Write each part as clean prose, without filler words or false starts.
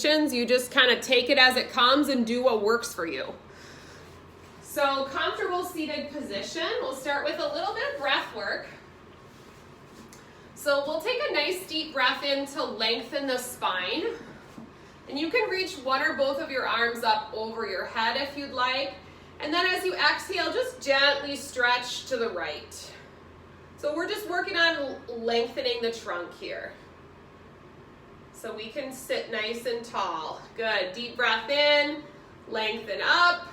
You just kind of take it as it comes and do what works for you. So comfortable seated position. We'll start with a little bit of breath work. So we'll take a nice deep breath in to lengthen the spine. And you can reach one or both of your arms up over your head if you'd like. And then as you exhale, just gently stretch to the right. So we're just working on lengthening the trunk here. So we can sit nice and tall. Good. Deep breath in, lengthen up,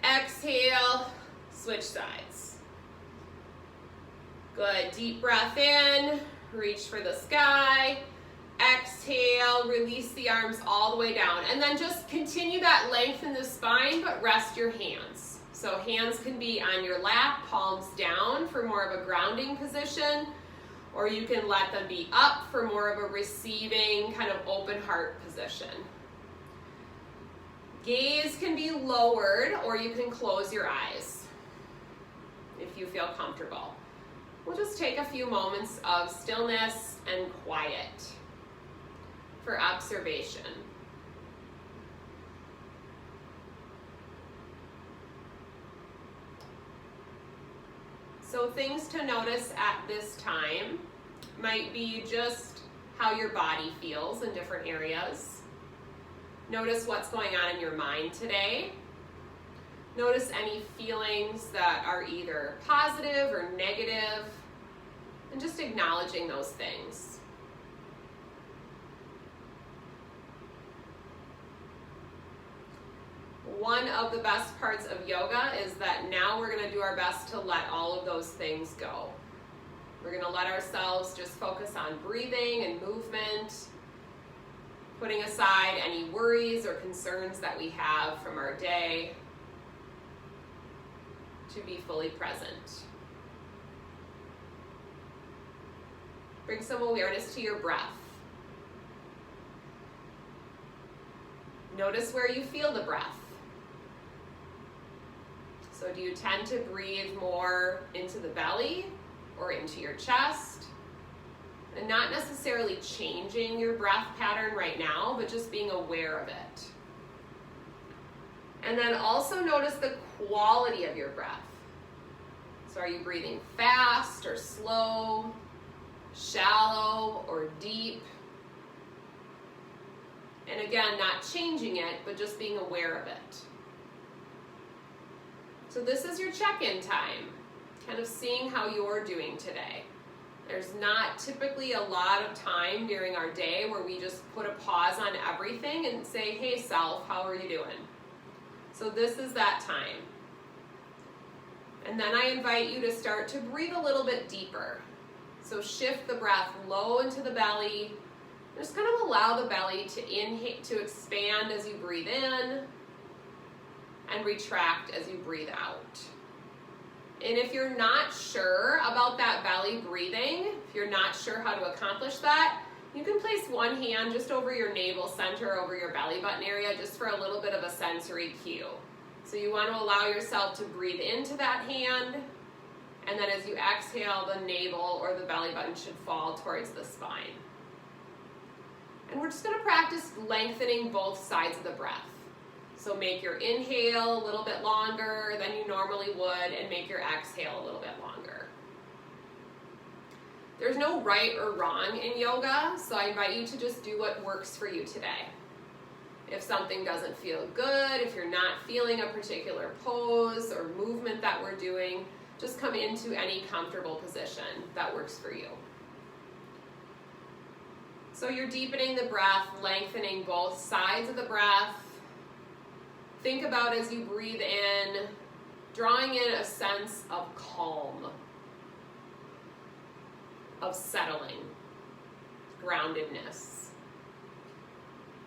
exhale, switch sides. Good. Deep breath in, reach for the sky, exhale, release the arms all the way down. And then just continue that length in the spine, but rest your hands. So hands can be on your lap, palms down for more of a grounding position. Or you can let them be up for more of a receiving, kind of open heart position. Gaze can be lowered, or you can close your eyes if you feel comfortable. We'll just take a few moments of stillness and quiet for observation. So things to notice at this time might be just how your body feels in different areas. Notice what's going on in your mind today. Notice any feelings that are either positive or negative, and just acknowledging those things. One of the best parts of yoga is that now we're going to do our best to let all of those things go. We're going to let ourselves just focus on breathing and movement, putting aside any worries or concerns that we have from our day to be fully present. Bring some awareness to your breath. Notice where you feel the breath. So do you tend to breathe more into the belly or into your chest? And not necessarily changing your breath pattern right now, but just being aware of it. And then also notice the quality of your breath. So are you breathing fast or slow, shallow or deep? And again, not changing it, but just being aware of it. So this is your check-in time, kind of seeing how you're doing today. There's not typically a lot of time during our day where we just put a pause on everything and say, hey self, how are you doing? So this is that time. And then I invite you to start to breathe a little bit deeper. So shift the breath low into the belly. Just kind of allow the belly to inhale, to expand as you breathe in, and retract as you breathe out. And if you're not sure about that belly breathing, if you're not sure how to accomplish that, you can place one hand just over your navel center, over your belly button area, just for a little bit of a sensory cue. So you want to allow yourself to breathe into that hand, and then as you exhale, the navel or the belly button should fall towards the spine. And we're just going to practice lengthening both sides of the breath. So make your inhale a little bit longer than you normally would, and make your exhale a little bit longer. There's no right or wrong in yoga, so I invite you to just do what works for you today. If something doesn't feel good, if you're not feeling a particular pose or movement that we're doing, just come into any comfortable position that works for you. So you're deepening the breath, lengthening both sides of the breath. Think about as you breathe in, drawing in a sense of calm, of settling, groundedness.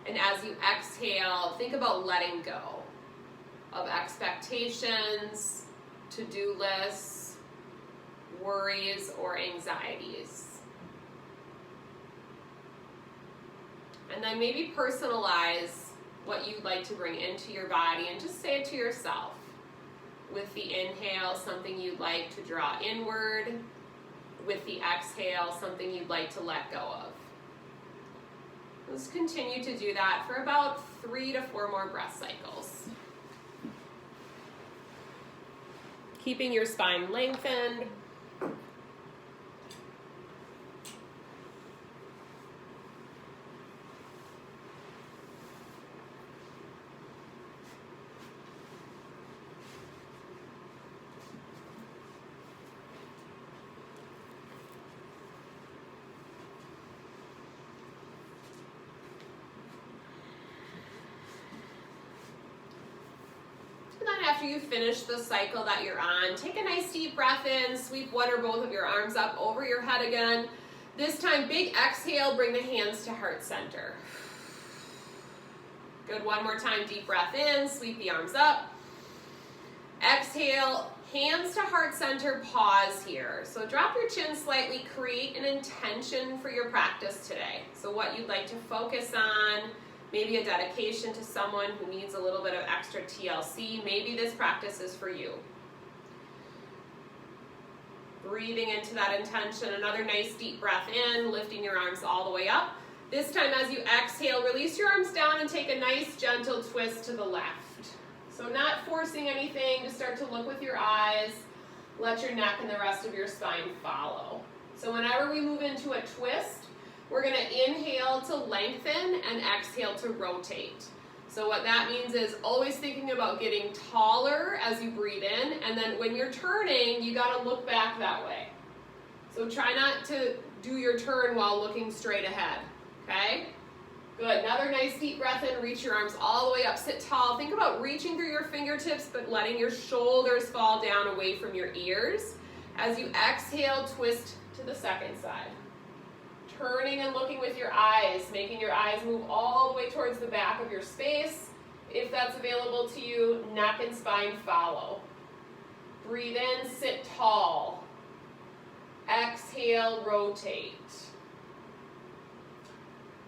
And as you exhale, think about letting go of expectations, to-do lists, worries, or anxieties. And then maybe personalize what you'd like to bring into your body and just say it to yourself. With the inhale, something you'd like to draw inward. With the exhale, something you'd like to let go of. Let's continue to do that for about 3 to 4 more breath cycles. Keeping your spine lengthened. After you finish the cycle that you're on, take a nice deep breath in, sweep one or both of your arms up over your head again. This time, big exhale, bring the hands to heart center. Good, one more time, deep breath in, sweep the arms up. Exhale, hands to heart center, pause here. So drop your chin slightly, create an intention for your practice today. So what you'd like to focus on, maybe a dedication to someone who needs a little bit of extra TLC. Maybe this practice is for you. Breathing into that intention, another nice deep breath in, lifting your arms all the way up. This time as you exhale, release your arms down and take a nice gentle twist to the left. So not forcing anything, just start to look with your eyes, let your neck and the rest of your spine follow. So whenever we move into a twist, we're going to inhale to lengthen and exhale to rotate. So what that means is always thinking about getting taller as you breathe in, and then when you're turning, you got to look back that way. So try not to do your turn while looking straight ahead, okay? Good, another nice deep breath in, reach your arms all the way up, sit tall. Think about reaching through your fingertips, but letting your shoulders fall down away from your ears. As you exhale, twist to the second side. Turning and looking with your eyes, making your eyes move all the way towards the back of your space. If that's available to you, neck and spine follow. Breathe in, sit tall. Exhale, rotate.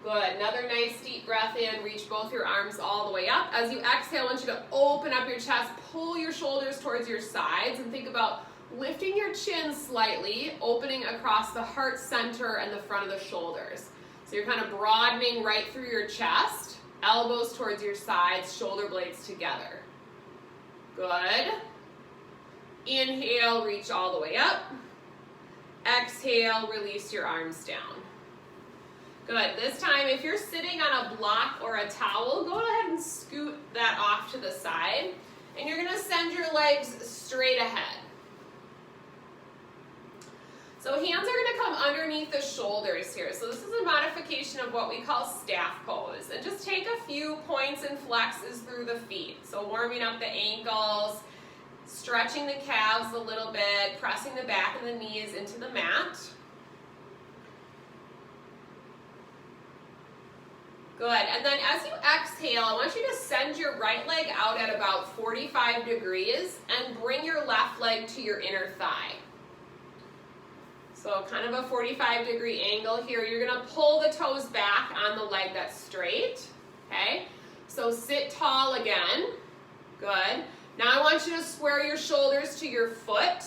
Good, another nice deep breath in, reach both your arms all the way up. As you exhale, I want you to open up your chest, pull your shoulders towards your sides, and think about lifting your chin slightly, opening across the heart center and the front of the shoulders. So you're kind of broadening right through your chest, elbows towards your sides, shoulder blades together. Good. Inhale, reach all the way up. Exhale, release your arms down. Good. This time, if you're sitting on a block or a towel, go ahead and scoot that off to the side. And you're going to send your legs straight ahead. So hands are going to come underneath the shoulders here. So this is a modification of what we call staff pose. And just take a few points and flexes through the feet. So warming up the ankles, stretching the calves a little bit, pressing the back and the knees into the mat. Good, and then as you exhale, I want you to send your right leg out at about 45 degrees and bring your left leg to your inner thigh. So kind of a 45-degree angle here. You're going to pull the toes back on the leg that's straight, okay? So sit tall again. Good. Now I want you to square your shoulders to your foot.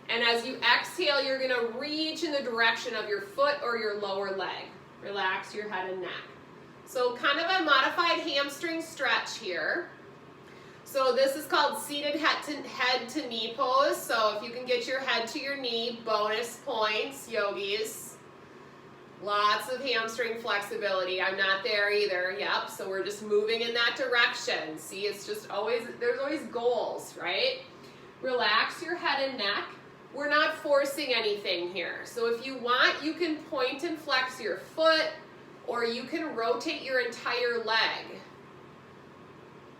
And as you exhale, you're going to reach in the direction of your foot or your lower leg. Relax your head and neck. So kind of a modified hamstring stretch here. So this is called seated head to knee pose. So if you can get your head to your knee, bonus points, yogis. Lots of hamstring flexibility. I'm not there either. Yep, so we're just moving in that direction. See, it's just always, there's always goals, right? Relax your head and neck. We're not forcing anything here. So if you want, you can point and flex your foot, or you can rotate your entire leg.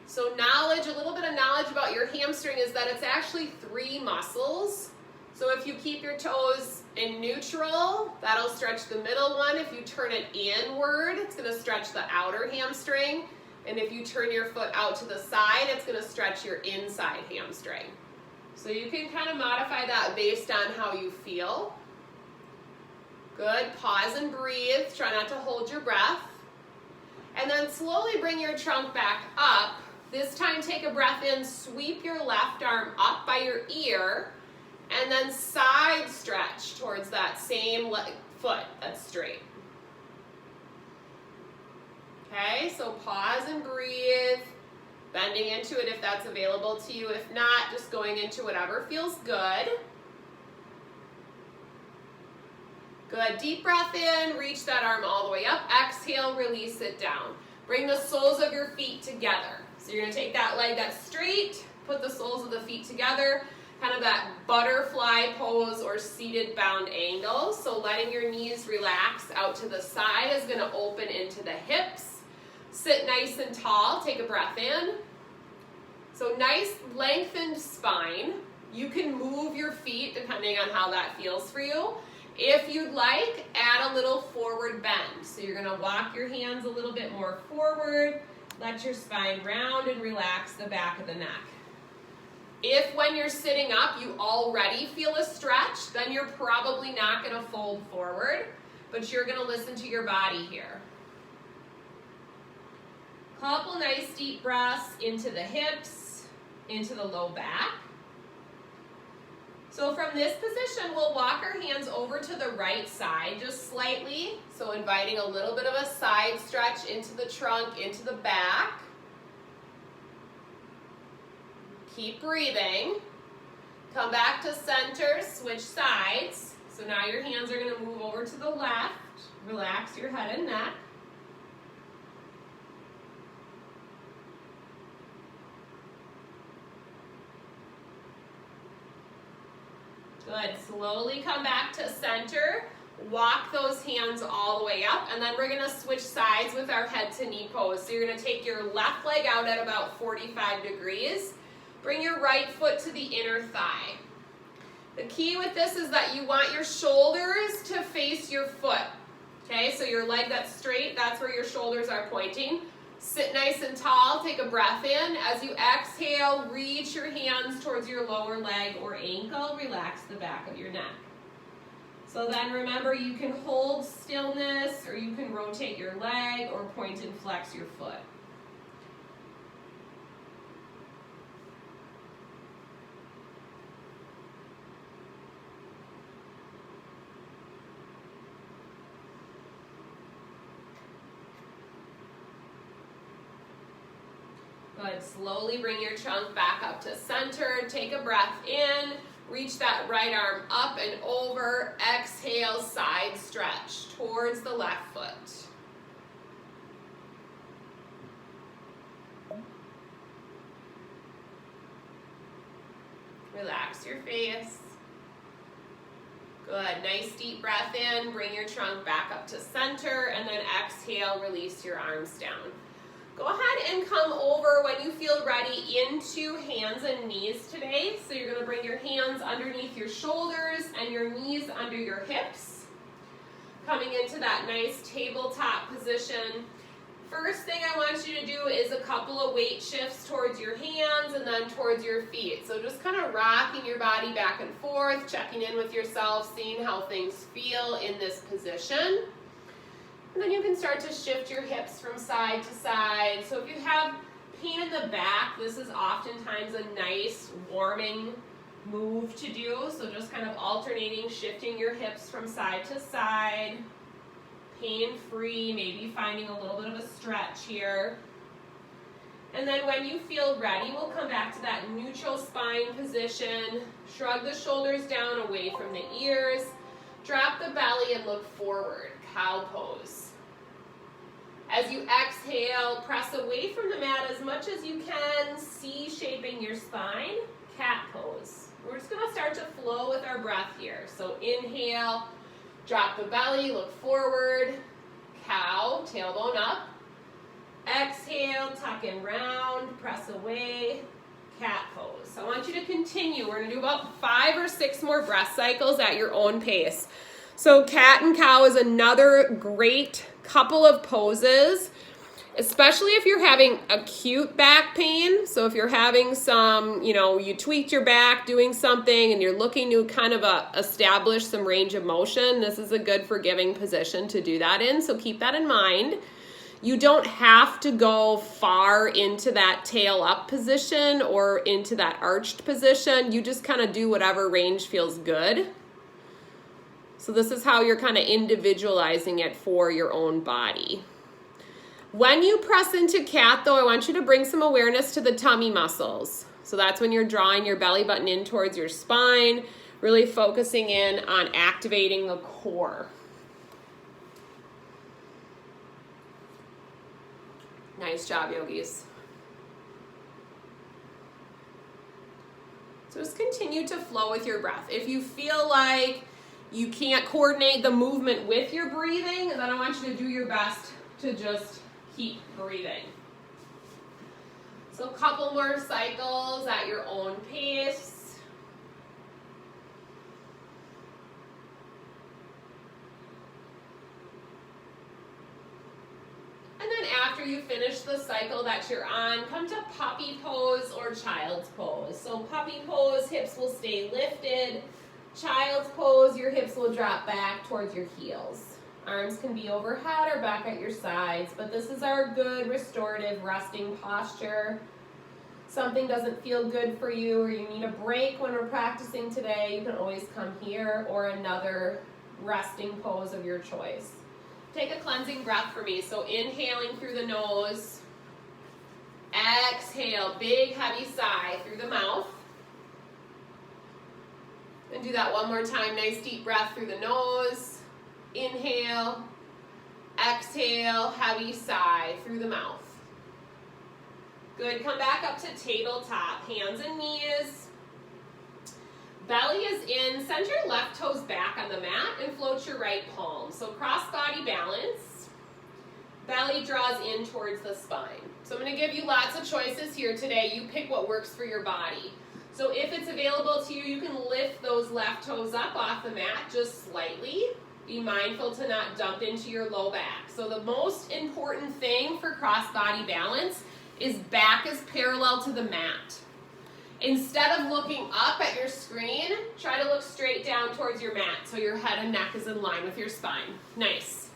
So knowledge, a little bit of knowledge about your hamstring is that it's actually 3 muscles. So if you keep your toes in neutral, that'll stretch the middle one. If you turn it inward, it's going to stretch the outer hamstring. And if you turn your foot out to the side, it's going to stretch your inside hamstring. So you can kind of modify that based on how you feel. Good. Pause and breathe. Try not to hold your breath. And then slowly bring your trunk back up. This time take a breath in, sweep your left arm up by your ear, and then side stretch towards that same foot that's straight. Okay, so pause and breathe, bending into it if that's available to you. If not, just going into whatever feels good. Good, deep breath in, reach that arm all the way up. Exhale, release it down. Bring the soles of your feet together. So you're gonna take that leg that's straight, put the soles of the feet together, kind of that butterfly pose or seated bound angle. So letting your knees relax out to the side is gonna open into the hips. Sit nice and tall, take a breath in. So nice lengthened spine. You can move your feet depending on how that feels for you. If you'd like, add a little forward bend. So you're gonna walk your hands a little bit more forward, let your spine round and relax the back of the neck. If when you're sitting up, you already feel a stretch, then you're probably not gonna fold forward, but you're gonna listen to your body here. Couple nice deep breaths into the hips, into the low back. So from this position, we'll walk our hands over to the right side just slightly. So inviting a little bit of a side stretch into the trunk, into the back. Keep breathing. Come back to center, switch sides. So now your hands are gonna move over to the left. Relax your head and neck. Good, slowly come back to center. Walk those hands all the way up, and then we're gonna switch sides with our head to knee pose. So you're gonna take your left leg out at about 45 degrees. Bring your right foot to the inner thigh. The key with this is that you want your shoulders to face your foot. Okay, so your leg that's straight, that's where your shoulders are pointing. Sit nice and tall, take a breath in. As you exhale, reach your hands towards your lower leg or ankle. Relax the back of your neck. So then remember, you can hold stillness, or you can rotate your leg or point and flex your foot. Good, slowly bring your trunk back up to center. Take a breath in, reach that right arm up and over. Exhale, side stretch towards the left foot. Relax your face. Good, nice deep breath in, bring your trunk back up to center, and then exhale, release your arms down. Go ahead and come over when you feel ready into hands and knees today. So you're gonna bring your hands underneath your shoulders and your knees under your hips. Coming into that nice tabletop position. First thing I want you to do is a couple of weight shifts towards your hands and then towards your feet. So just kind of rocking your body back and forth, checking in with yourself, seeing how things feel in this position. And then you can start to shift your hips from side to side. So if you have pain in the back, this is oftentimes a nice warming move to do. So just kind of alternating, shifting your hips from side to side. Pain-free, maybe finding a little bit of a stretch here. And then when you feel ready, we'll come back to that neutral spine position. Shrug the shoulders down away from the ears. Drop the belly and look forward, cow pose. As you exhale, press away from the mat as much as you can, C-shaping your spine, cat pose. We're just gonna start to flow with our breath here. So inhale, drop the belly, look forward, cow, tailbone up. Exhale, tuck and round, press away, cat pose. So I want you to continue. We're gonna do about 5 or 6 more breath cycles at your own pace. So cat and cow is another great couple of poses, especially if you're having acute back pain. So if you're having some, you tweaked your back doing something and you're looking to kind of establish some range of motion, this is a good forgiving position to do that in. So keep that in mind. You don't have to go far into that tail up position or into that arched position. You just kind of do whatever range feels good. So this is how you're kind of individualizing it for your own body. When you press into cat, though, I want you to bring some awareness to the tummy muscles. So that's when you're drawing your belly button in towards your spine, really focusing in on activating the core. Nice job, yogis. So just continue to flow with your breath. If you feel like you can't coordinate the movement with your breathing, then I want you to do your best to just keep breathing. So a couple more cycles at your own pace. And then after you finish the cycle that you're on, come to puppy pose or child's pose. So puppy pose, hips will stay lifted. Child's pose, your hips will drop back towards your heels. Arms can be overhead or back at your sides, but this is our good restorative resting posture. Something doesn't feel good for you or you need a break when we're practicing today, you can always come here or another resting pose of your choice. Take a cleansing breath for me. So inhaling through the nose, exhale, big heavy sigh through the mouth. And do that one more time, nice deep breath through the nose. Inhale, exhale, heavy sigh through the mouth. Good, come back up to tabletop, hands and knees. Belly is in, send your left toes back on the mat and float your right palm. So cross body balance, belly draws in towards the spine. So I'm gonna give you lots of choices here today. You pick what works for your body. So if it's available to you, you can lift those left toes up off the mat just slightly. Be mindful to not dump into your low back. So the most important thing for cross-body balance is back is parallel to the mat. Instead of looking up at your screen, try to look straight down towards your mat so your head and neck is in line with your spine. Nice.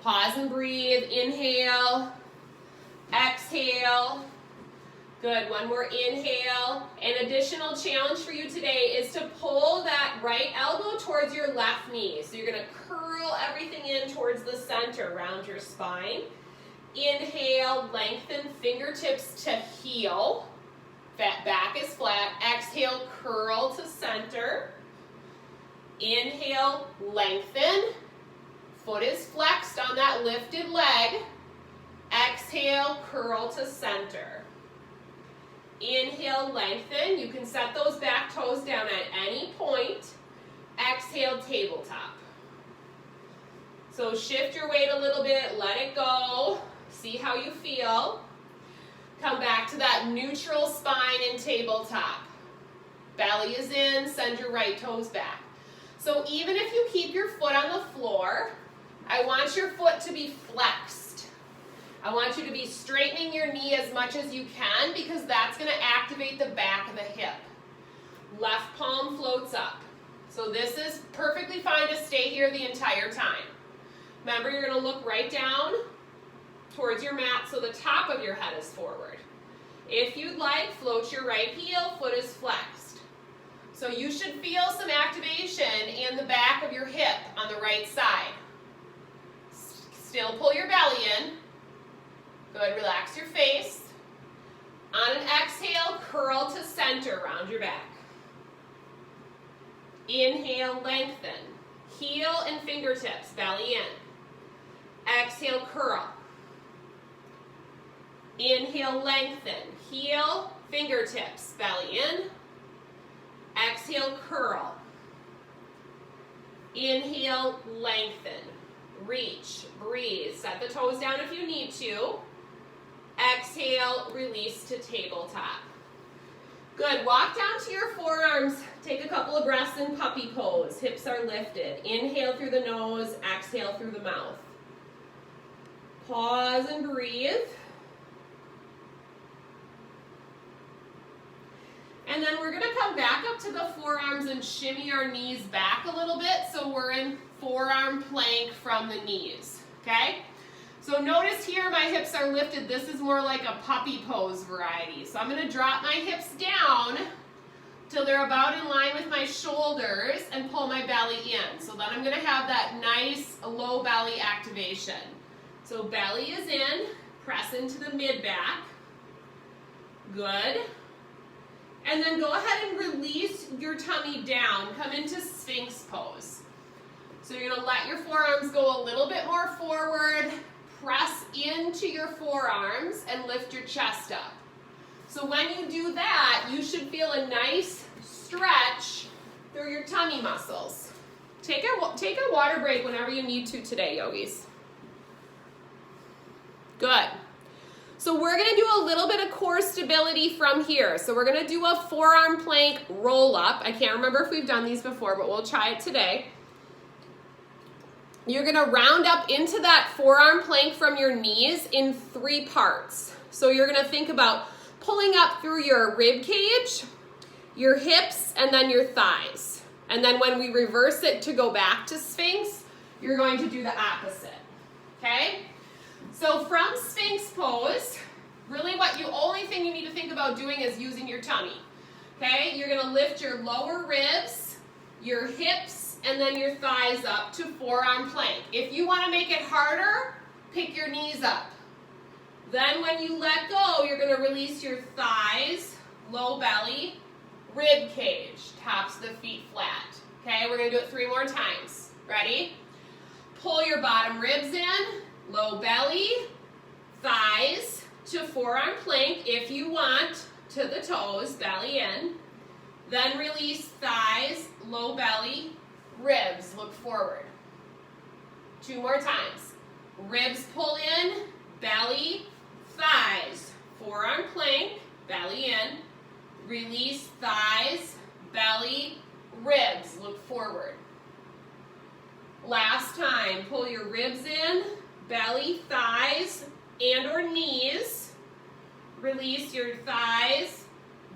Pause and breathe. Inhale. Exhale. Good, one more inhale. An additional challenge for you today is to pull that right elbow towards your left knee. So you're gonna curl everything in towards the center around your spine. Inhale, lengthen fingertips to heel. Back is flat. Exhale, curl to center. Inhale, lengthen. Foot is flexed on that lifted leg. Exhale, curl to center. Inhale, lengthen. You can set those back toes down at any point. Exhale, tabletop. So shift your weight a little bit, let it go. See how you feel. Come back to that neutral spine in tabletop. Belly is in, send your right toes back. So even if you keep your foot on the floor, I want your foot to be flexed. I want you to be straightening your knee as much as you can because that's going to activate the back of the hip. Left palm floats up. So this is perfectly fine to stay here the entire time. Remember, you're going to look right down towards your mat so the top of your head is forward. If you'd like, float your right heel, foot is flexed. So you should feel some activation in the back of your hip on the right side. Still pull your belly in. Good, relax your face. On an exhale, curl to center around your back. Inhale, lengthen. Heel and fingertips, belly in. Exhale, curl. Inhale, lengthen. Heel, fingertips, belly in. Exhale, curl. Inhale, lengthen. Reach, breathe. Set the toes down if you need to. Exhale, release to tabletop. Good, walk down to your forearms. Take a couple of breaths in puppy pose. Hips are lifted. Inhale through the nose, exhale through the mouth. Pause and breathe. And then we're gonna come back up to the forearms and shimmy our knees back a little bit so we're in forearm plank from the knees, okay? So notice here my hips are lifted. This is more like a puppy pose variety. So I'm gonna drop my hips down till they're about in line with my shoulders and pull my belly in. So then I'm gonna have that nice low belly activation. So belly is in, press into the mid-back. Good. And then go ahead and release your tummy down. Come into Sphinx pose. So you're gonna let your forearms go a little bit more forward, press into your forearms and lift your chest up. So when you do that, you should feel a nice stretch through your tummy muscles. Take a water break whenever you need to today, yogis. Good. So we're gonna do a little bit of core stability from here. So we're gonna do a forearm plank roll up. I can't remember if we've done these before, but we'll try it today. You're gonna round up into that forearm plank from your knees in 3 parts. So you're gonna think about pulling up through your rib cage, your hips, and then your thighs. And then when we reverse it to go back to Sphinx, you're going to do the opposite, okay? So from Sphinx pose, really only thing you need to think about doing is using your tummy, okay? You're gonna lift your lower ribs, your hips, and then your thighs up to forearm plank. If you wanna make it harder, pick your knees up. Then when you let go, you're gonna release your thighs, low belly, rib cage, tops of the feet flat. Okay, we're gonna do it 3 more times. Ready? Pull your bottom ribs in, low belly, thighs to forearm plank if you want, to the toes, belly in. Then release thighs, low belly, ribs, look forward. 2 more times. Ribs pull in, belly, thighs, forearm plank, belly in, release thighs, belly, ribs, look forward. Last time, pull your ribs in, belly, thighs, and or knees, release your thighs,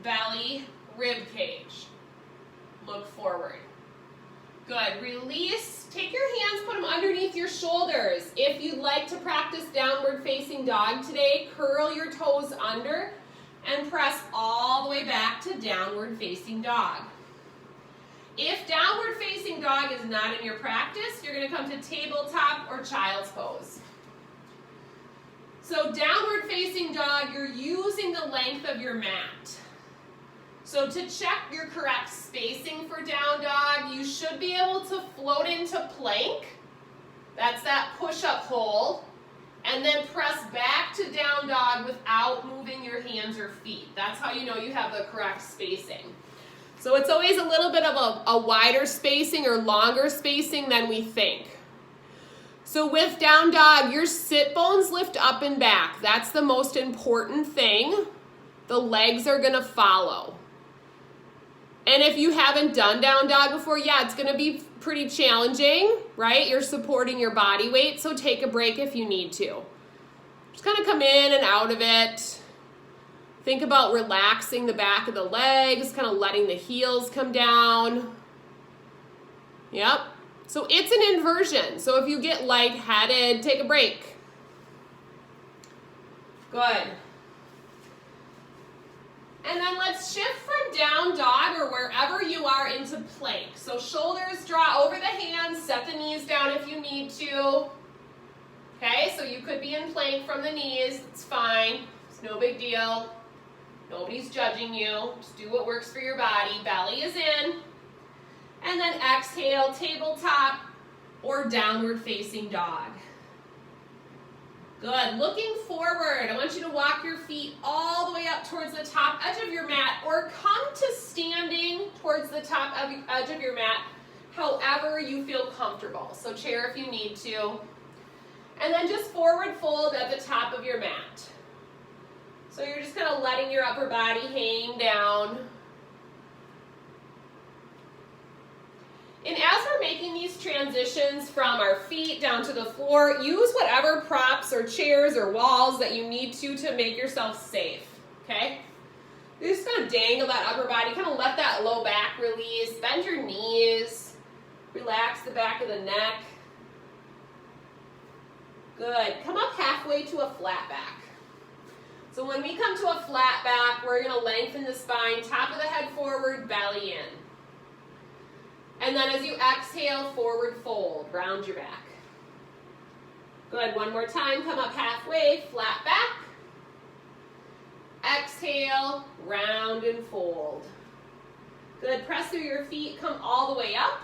belly, rib cage, look forward. Good, release, take your hands, put them underneath your shoulders. If you'd like to practice downward facing dog today, curl your toes under and press all the way back to downward facing dog. If downward facing dog is not in your practice, you're gonna come to tabletop or child's pose. So downward facing dog, you're using the length of your mat. So to check your correct spacing for down dog, you should be able to float into plank. That's that push-up hold. And then press back to down dog without moving your hands or feet. That's how you know you have the correct spacing. So it's always a little bit of a wider spacing or longer spacing than we think. So with down dog, your sit bones lift up and back. That's the most important thing. The legs are gonna follow. And if you haven't done down dog before, yeah, it's gonna be pretty challenging, right? You're supporting your body weight, so take a break if you need to. Just kind of come in and out of it. Think about relaxing the back of the legs, kind of letting the heels come down. Yep. So it's an inversion. So if you get lightheaded, take a break. Good. And then let's shift from down dog or wherever you are into plank. So shoulders draw over the hands, set the knees down if you need to. Okay, so you could be in plank from the knees, it's fine, it's no big deal. Nobody's judging you, just do what works for your body. Belly is in. And then exhale, tabletop or downward facing dog. Good, looking forward, I want you to walk your feet all the way up towards the top edge of your mat or come to standing towards the top edge of your mat, however you feel comfortable. So chair if you need to. And then just forward fold at the top of your mat. So you're just kind of letting your upper body hang down. And as we're making these transitions from our feet down to the floor, use whatever props or chairs or walls that you need to make yourself safe, okay? You're just gonna dangle that upper body, kind of let that low back release, bend your knees, relax the back of the neck. Good, come up halfway to a flat back. So when we come to a flat back, we're gonna lengthen the spine, top of the head forward, belly in. And then as you exhale, forward fold, round your back. Good, one more time, come up halfway, flat back. Exhale, round and fold. Good, press through your feet, come all the way up.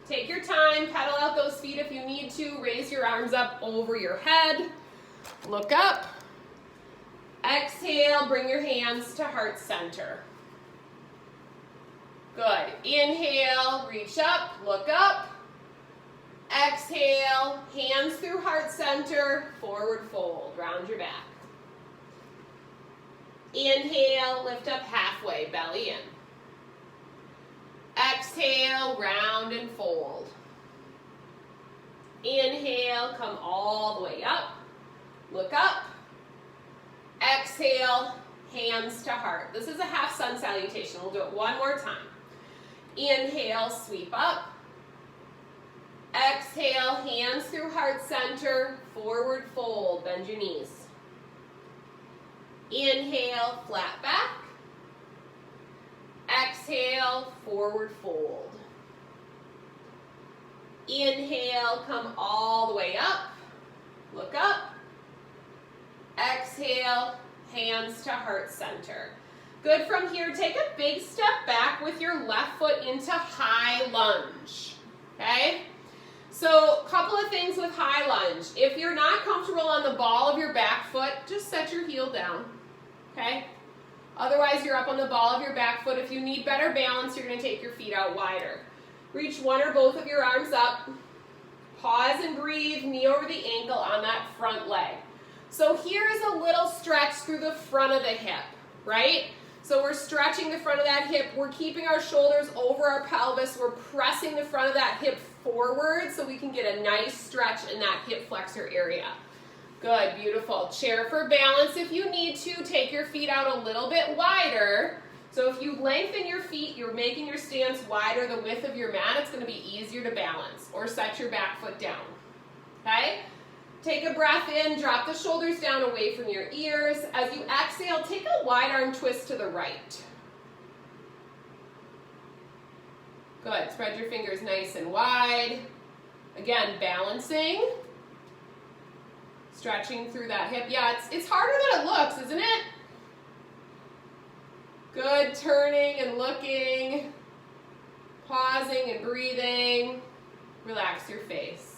Take your time, pedal out those feet if you need to. Raise your arms up over your head. Look up. Exhale, bring your hands to heart center. Good, inhale, reach up, look up. Exhale, hands through heart center, forward fold, round your back. Inhale, lift up halfway, belly in. Exhale, round and fold. Inhale, come all the way up. Look up. Exhale, hands to heart. This is a half sun salutation. We'll do it one more time. Inhale, sweep up. Exhale, hands through heart center, forward fold, bend your knees. Inhale, flat back. Exhale, forward fold. Inhale, come all the way up. Look up. Exhale, hands to heart center. Good, from here, take a big step back with your left foot into high lunge, okay? So, a couple of things with high lunge. If you're not comfortable on the ball of your back foot, just set your heel down, okay? Otherwise, you're up on the ball of your back foot. If you need better balance, you're going to take your feet out wider. Reach one or both of your arms up. Pause and breathe, knee over the ankle on that front leg. So here is a little stretch through the front of the hip, right? So we're stretching the front of that hip. We're keeping our shoulders over our pelvis. We're pressing the front of that hip forward so we can get a nice stretch in that hip flexor area. Good, beautiful. Chair for balance if you need to. Take your feet out a little bit wider. So if you lengthen your feet, you're making your stance wider, the width of your mat, it's going to be easier to balance. Or set your back foot down, okay? Take a breath in, drop the shoulders down away from your ears. As you exhale, take a wide arm twist to the right. Good, spread your fingers nice and wide. Again, balancing. Stretching through that hip. Yeah, it's harder than it looks, isn't it? Good, turning and looking. Pausing and breathing. Relax your face.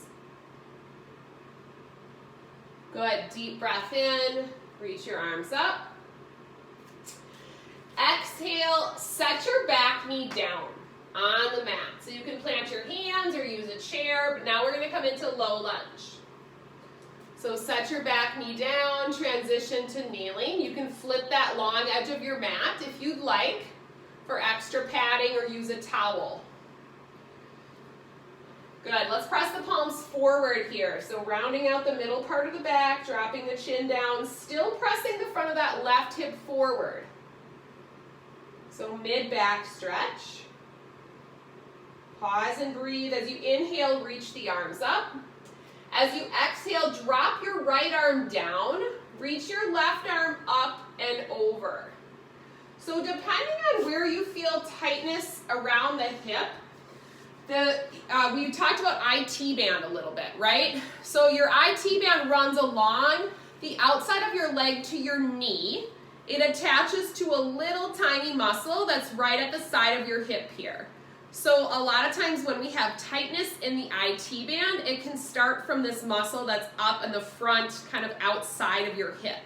Good, deep breath in, reach your arms up. Exhale, set your back knee down on the mat. So you can plant your hands or use a chair, but now we're gonna come into low lunge. So set your back knee down, transition to kneeling. You can flip that long edge of your mat if you'd like for extra padding or use a towel. Good, let's press the palms forward here. So rounding out the middle part of the back, dropping the chin down, still pressing the front of that left hip forward. So mid-back stretch. Pause and breathe. As you inhale, reach the arms up. As you exhale, drop your right arm down, reach your left arm up and over. So depending on where you feel tightness around the hip, we talked about IT band a little bit, right? So your IT band runs along the outside of your leg to your knee. It attaches to a little tiny muscle that's right at the side of your hip here. So a lot of times when we have tightness in the IT band, it can start from this muscle that's up in the front, kind of outside of your hip.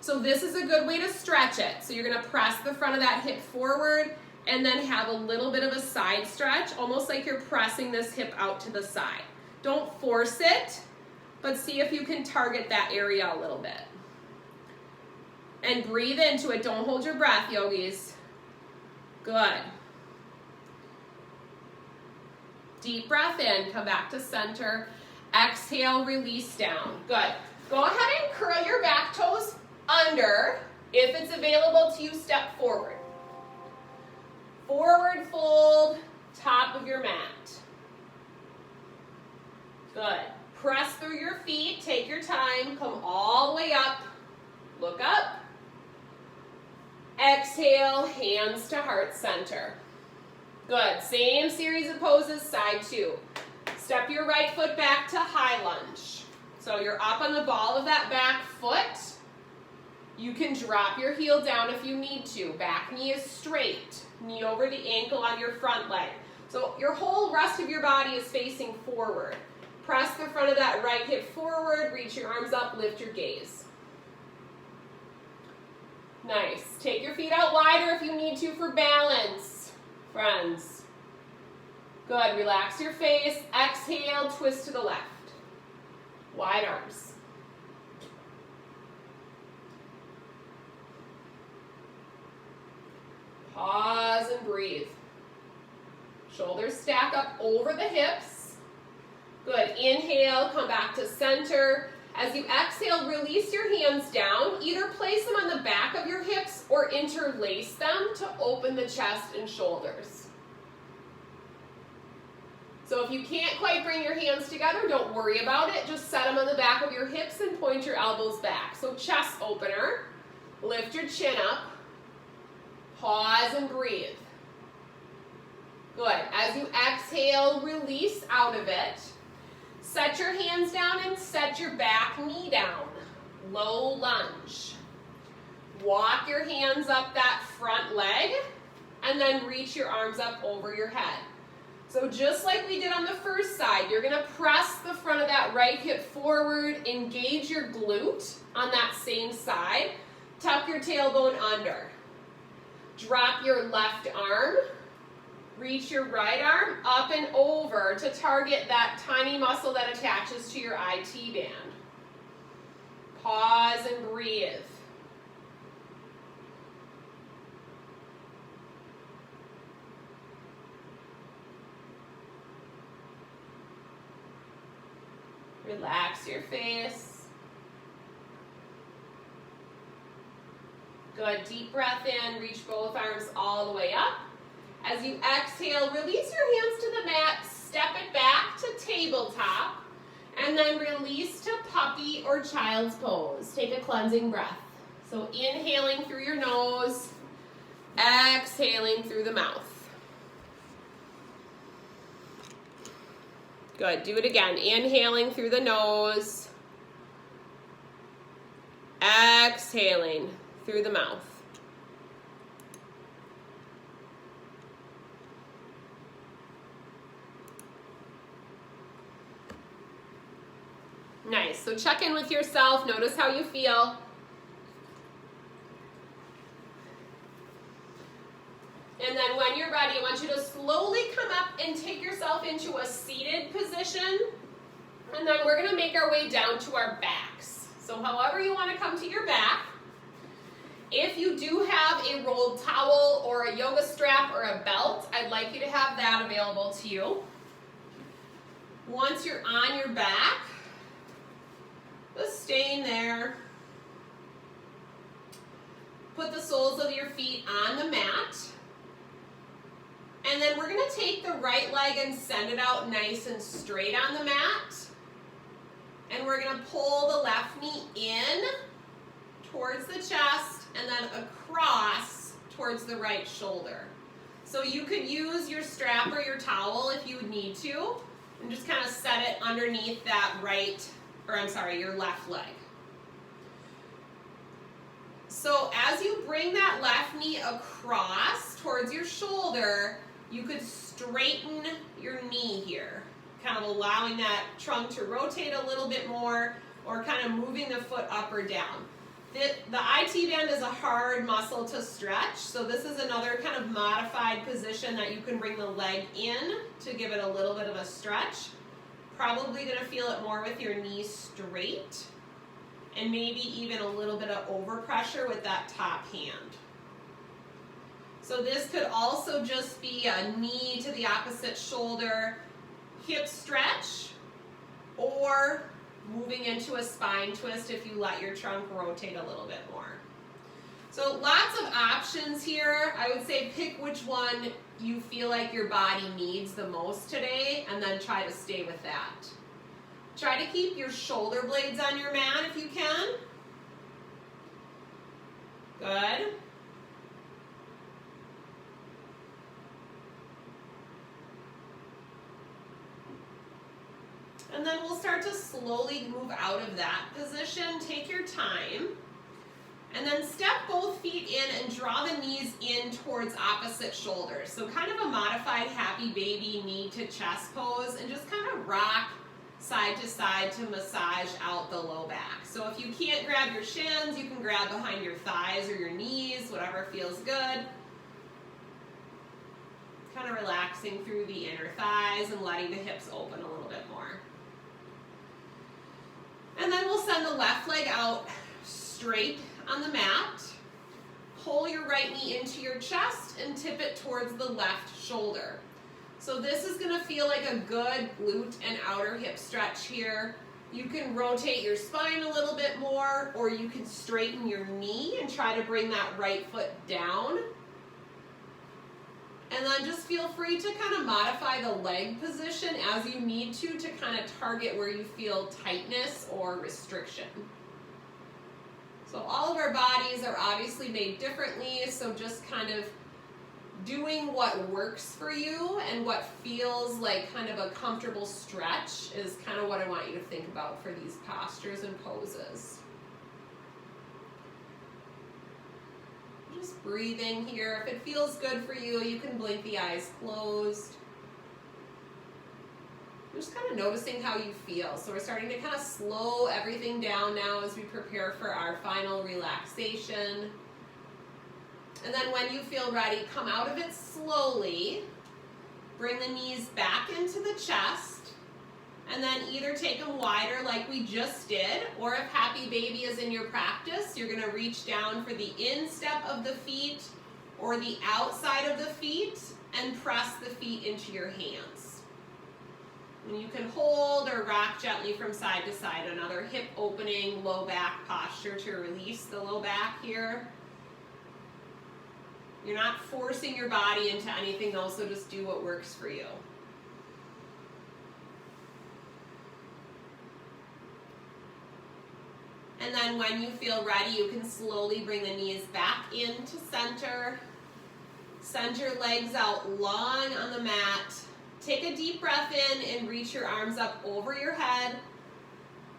So this is a good way to stretch it. So you're gonna press the front of that hip forward and then have a little bit of a side stretch, almost like you're pressing this hip out to the side. Don't force it, but see if you can target that area a little bit. And breathe into it. Don't hold your breath, yogis. Good. Deep breath in, come back to center. Exhale, release down. Good. Go ahead and curl your back toes under. If it's available to you, step forward. Forward fold, top of your mat. Good. Press through your feet, take your time, come all the way up. Look up. Exhale, hands to heart center. Good, same series of poses, side two. Step your right foot back to high lunge. So you're up on the ball of that back foot. You can drop your heel down if you need to. Back knee is straight. Knee over the ankle on your front leg. So your whole rest of your body is facing forward. Press the front of that right hip forward, reach your arms up, lift your gaze. Nice. Take your feet out wider if you need to for balance, friends. Good. Relax your face. Exhale, twist to the left. Wide arms. Pause and breathe. Shoulders stack up over the hips. Good. Inhale, come back to center. As you exhale, release your hands down. Either place them on the back of your hips or interlace them to open the chest and shoulders. So if you can't quite bring your hands together, don't worry about it. Just set them on the back of your hips and point your elbows back. So chest opener. Lift your chin up. Pause and breathe. Good. As you exhale, release out of it. Set your hands down and set your back knee down. Low lunge. Walk your hands up that front leg and then reach your arms up over your head. So just like we did on the first side, you're going to press the front of that right hip forward, engage your glute on that same side, tuck your tailbone under. Drop your left arm, reach your right arm up and over to target that tiny muscle that attaches to your IT band. Pause and breathe. Relax your face. Good, deep breath in, reach both arms all the way up. As you exhale, release your hands to the mat, step it back to tabletop, and then release to puppy or child's pose. Take a cleansing breath. So inhaling through your nose, exhaling through the mouth. Good, do it again. Inhaling through the nose, exhaling through the mouth. Nice, so check in with yourself, notice how you feel. And then when you're ready, I want you to slowly come up and take yourself into a seated position. And then we're gonna make our way down to our backs. So however you wanna come to your back. If you do have a rolled towel or a yoga strap or a belt, I'd like you to have that available to you. Once you're on your back, just staying there. Put the soles of your feet on the mat. And then we're going to take the right leg and send it out nice and straight on the mat. And we're going to pull the left knee in towards the chest and then across towards the right shoulder. So you could use your strap or your towel if you would need to, and just kind of set it underneath that your left leg. So as you bring that left knee across towards your shoulder, you could straighten your knee here, kind of allowing that trunk to rotate a little bit more or kind of moving the foot up or down. The IT band is a hard muscle to stretch, so this is another kind of modified position that you can bring the leg in to give it a little bit of a stretch. Probably going to feel it more with your knee straight and maybe even a little bit of overpressure with that top hand. So this could also just be a knee to the opposite shoulder, hip stretch, or moving into a spine twist if you let your trunk rotate a little bit more. So lots of options here. I would say pick which one you feel like your body needs the most today and then try to stay with that. Try to keep your shoulder blades on your mat if you can. Good. And then we'll start to slowly move out of that position. Take your time. And then step both feet in and draw the knees in towards opposite shoulders. So kind of a modified happy baby knee to chest pose, and just kind of rock side to side to massage out the low back. So if you can't grab your shins, you can grab behind your thighs or your knees, whatever feels good. Kind of relaxing through the inner thighs and letting the hips open a little bit more. And then we'll send the left leg out straight on the mat. Pull your right knee into your chest and tip it towards the left shoulder. So this is going to feel like a good glute and outer hip stretch here. You can rotate your spine a little bit more, or you can straighten your knee and try to bring that right foot down. And then just feel free to kind of modify the leg position as you need to kind of target where you feel tightness or restriction. So all of our bodies are obviously made differently, so just kind of doing what works for you and what feels like kind of a comfortable stretch is kind of what I want you to think about for these postures and poses. Just breathing here. If it feels good for you, you can blink the eyes closed. Just kind of noticing how you feel. So we're starting to kind of slow everything down now as we prepare for our final relaxation. And then when you feel ready, come out of it slowly. Bring the knees back into the chest. And then either take them wider like we just did, or if happy baby is in your practice, you're going to reach down for the instep of the feet or the outside of the feet and press the feet into your hands. And you can hold or rock gently from side to side. Another hip opening, low back posture to release the low back here. You're not forcing your body into anything else, so just do what works for you. And then when you feel ready, you can slowly bring the knees back into center. Send your legs out long on the mat. Take a deep breath in and reach your arms up over your head.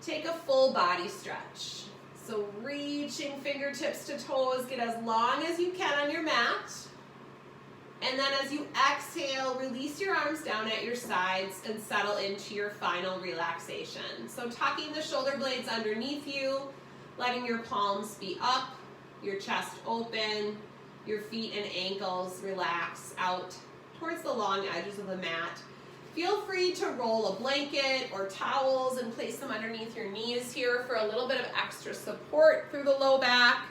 Take a full body stretch. So reaching fingertips to toes, get as long as you can on your mat. And then as you exhale, release your arms down at your sides and settle into your final relaxation. So tucking the shoulder blades underneath you, letting your palms be up, your chest open, your feet and ankles relax out towards the long edges of the mat. Feel free to roll a blanket or towels and place them underneath your knees here for a little bit of extra support through the low back.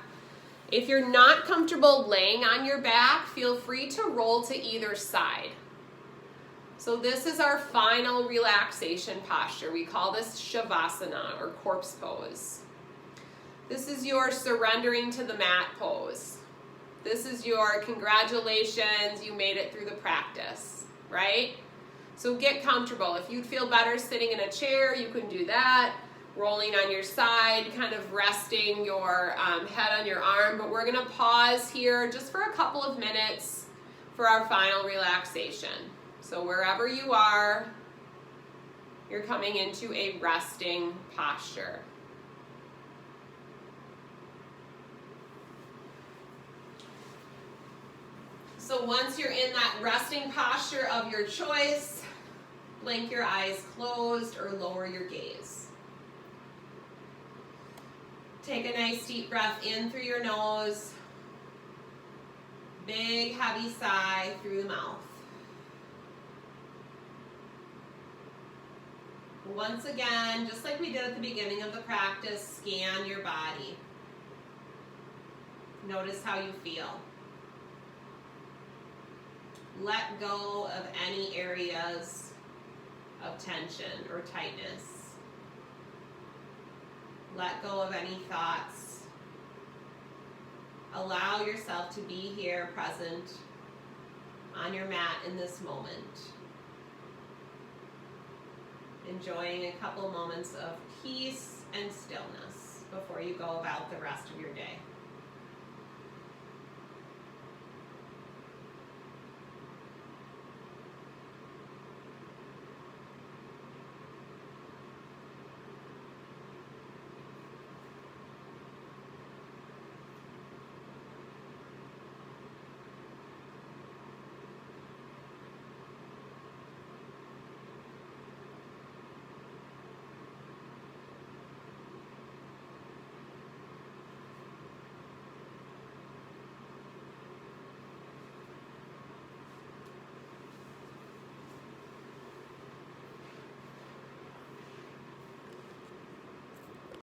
If you're not comfortable laying on your back, feel free to roll to either side. So this is our final relaxation posture. We call this Shavasana or corpse pose. This is your surrendering to the mat pose. This is your congratulations, you made it through the practice, right? So get comfortable. If you'd feel better sitting in a chair, you can do that. Rolling on your side, kind of resting your head on your arm. But we're going to pause here just for a couple of minutes for our final relaxation. So wherever you are, you're coming into a resting posture. So once you're in that resting posture of your choice, blink your eyes closed or lower your gaze. Take a nice deep breath in through your nose. Big heavy sigh through the mouth. Once again, just like we did at the beginning of the practice, scan your body. Notice how you feel. Let go of any areas of tension or tightness. Let go of any thoughts. Allow yourself to be here, present on your mat in this moment. Enjoying a couple moments of peace and stillness before you go about the rest of your day.